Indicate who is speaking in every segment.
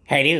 Speaker 1: হ্যাঁ রে,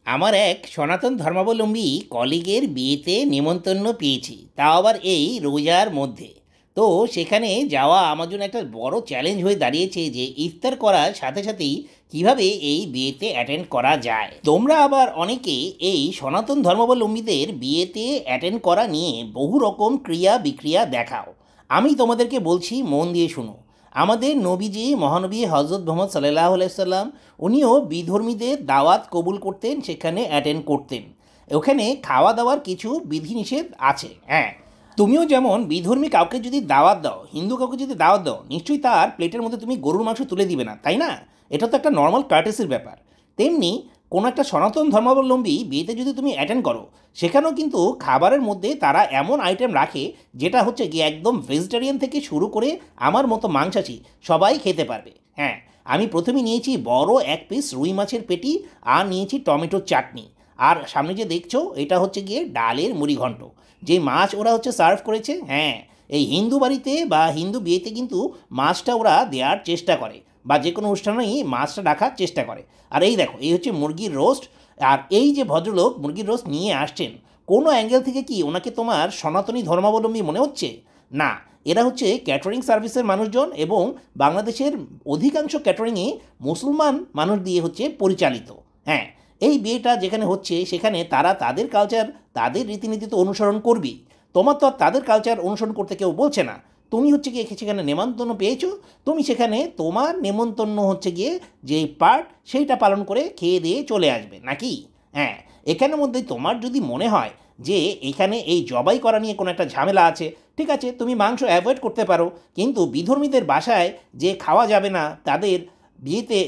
Speaker 1: আমার এক সনাতন ধর্মাবলম্বী কলিগের বিয়েতে নেমন্তন্ন পেয়েছি, তাও আবার এই রোজার মধ্যে। তো সেখানে যাওয়া আমার জন্য একটা বড় চ্যালেঞ্জ হয়ে দাঁড়িয়েছে যে ইফতার করার সাথে সাথেই কিভাবে এই বিয়েতে অ্যাটেন্ড করা যায়। তোমরা আবার অনেকে এই সনাতন ধর্মাবলম্বীদের বিয়েতে অ্যাটেন্ড করা নিয়ে বহু রকম ক্রিয়া বিক্রিয়া দেখাও। আমি তোমাদেরকে বলছি, মন দিয়ে শুনো। আমাদের নবীজি মহানবী হজরত মোহাম্মদ সাল্লাহ আলাইসাল্লাম উনিও বিধর্মীদের দাওয়াত কবুল করতেন, সেখানে অ্যাটেন্ড করতেন। ওখানে খাওয়া দাওয়ার কিছু বিধিনিষেধ আছে। হ্যাঁ, তুমিও যেমন বিধর্মী কাউকে যদি দাওয়াত দাও, হিন্দু কাউকে যদি দাওয়াত দাও, নিশ্চয়ই তার প্লেটের মধ্যে তুমি গরুর মাংস তুলে দিবে না, তাই না? এটা তো একটা নর্মাল কার্টেসির ব্যাপার। তেমনি কোনো একটা সনাতন ধর্মাবলম্বী বিয়েতে যদি তুমি অ্যাটেন্ড করো, সেখানেও কিন্তু খাবারের মধ্যে তারা এমন আইটেম রাখে যেটা হচ্ছে গিয়ে একদম ভেজিটেরিয়ান থেকে শুরু করে আমার মতো মাংসাশী সবাই খেতে পারবে। হ্যাঁ, আমি প্রথমে নিয়েছি বড় এক পিস রুই মাছের পেটি, আর নিয়েছি টমেটোর চাটনি। আর সামনে যে দেখছো এটা হচ্ছে গিয়ে ডালের মুড়িঘণ্ট। যে মাছ ওরা হচ্ছে সার্ভ করেছে, হ্যাঁ, এই হিন্দু বাড়িতে বা হিন্দু বিয়েতে কিন্তু মাছটা ওরা দেওয়ার চেষ্টা করে, বা যে কোনো অনুষ্ঠানেই মাছটা রাখার চেষ্টা করে। আর এই দেখো, এই হচ্ছে মুরগির রোস্ট। আর এই যে ভদ্রলোক মুরগির রোস্ট নিয়ে আসছেন, কোনো অ্যাঙ্গেল থেকে কি ওনাকে তোমার সনাতনী ধর্মাবলম্বী মনে হচ্ছে? না, এরা হচ্ছে ক্যাটারিং সার্ভিসের মানুষজন, এবং বাংলাদেশের অধিকাংশ ক্যাটারিংয়ে মুসলমান মানুষ দিয়ে হচ্ছে পরিচালিত। হ্যাঁ, এই বিয়েটা যেখানে হচ্ছে সেখানে তারা তাদের কালচার, তাদের রীতিনীতি তো অনুসরণ করবেই। তোমার তো আর তাদের কালচার অনুসরণ করতে কেউ বলছে না। তুমি হচ্ছে গিয়ে সেখানে নেমন্তন্ন পেয়েছো, তুমি সেখানে তোমার নেমন্তন্ন হচ্ছে গিয়ে যেই পার্ট সেইটা পালন করে খেয়ে দিয়ে চলে আসবে নাকি? হ্যাঁ, এখানের মধ্যে তোমার যদি মনে হয় যে এখানে এই জবাই করা নিয়ে কোনো একটা ঝামেলা আছে, ঠিক আছে, তুমি মাংস অ্যাভয়েড করতে পারো। কিন্তু বিধর্মীদের বাসায় যে খাওয়া যাবে না, তাদের বিয়েতে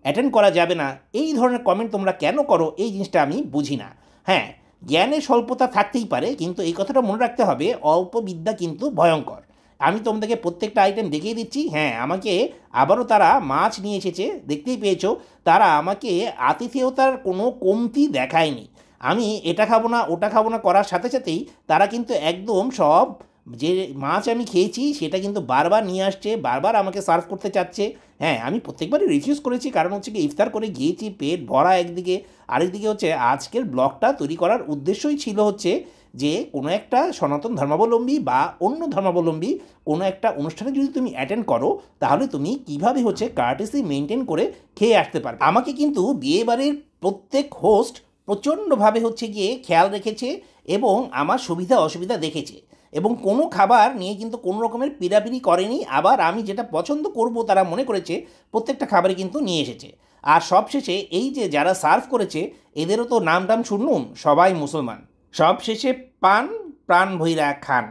Speaker 1: অ্যাটেন্ড করা যাবে না, এই ধরনের কমেন্ট তোমরা কেন করো, এই জিনিসটা আমি বুঝি না। হ্যাঁ, জ্ঞানের স্বল্পতা থাকতেই পারে, কিন্তু এই কথাটা মনে রাখতে হবে, অল্প বিদ্যা কিন্তু ভয়ঙ্কর। আমি তোমাদেরকে প্রত্যেকটা আইটেম দেখিয়ে দিচ্ছি। হ্যাঁ, আমাকে আবারও তারা মাছ নিয়ে এসেছে, দেখতেই পেয়েছো। তারা আমাকে আতিথেয়তার কোনো কমতি দেখায়নি। আমি এটা খাবো না ওটা খাবো না করার সাথে সাথেই তারা কিন্তু একদম সব, যে মাছ আমি খেয়েছি সেটা কিন্তু বারবার নিয়ে আসছে, বারবার আমাকে সার্ভ করতে চাচ্ছে। হ্যাঁ, আমি প্রত্যেকবারই রিফিউজ করেছি, কারণ হচ্ছে কি ইফতার করে গিয়েছি পেট ভরা একদিকে, আরেকদিকে হচ্ছে আজকের ব্লগটা তৈরি করার উদ্দেশ্যই ছিল হচ্ছে যে কোনো একটা সনাতন ধর্মাবলম্বী বা অন্য ধর্মাবলম্বী কোনো একটা অনুষ্ঠানে যদি তুমি অ্যাটেন্ড করো, তাহলে তুমি কিভাবে হচ্ছে কার্টেসি মেনটেন করে খেয়ে আসতে পারবে। আমাকে কিন্তু বিয়েবাড়ির প্রত্যেক হোস্ট প্রচণ্ডভাবে হচ্ছে গিয়ে খেয়াল রেখেছে, এবং আমার সুবিধা অসুবিধা দেখেছে, এবং কোনো খাবার নিয়ে কিন্তু কোনো রকমের পিড়াপিড়ি করেনি। আবার আমি যেটা পছন্দ করব তারা মনে করেছে প্রত্যেকটা খাবারই কিন্তু নিয়ে এসেছে। আর সবশেষে এই যে যারা সার্ভ করেছে, এদেরও তো নাম টাম শুনুন, সবাই মুসলমান। সব শেষে পান, প্রাণ ভৈরা খান।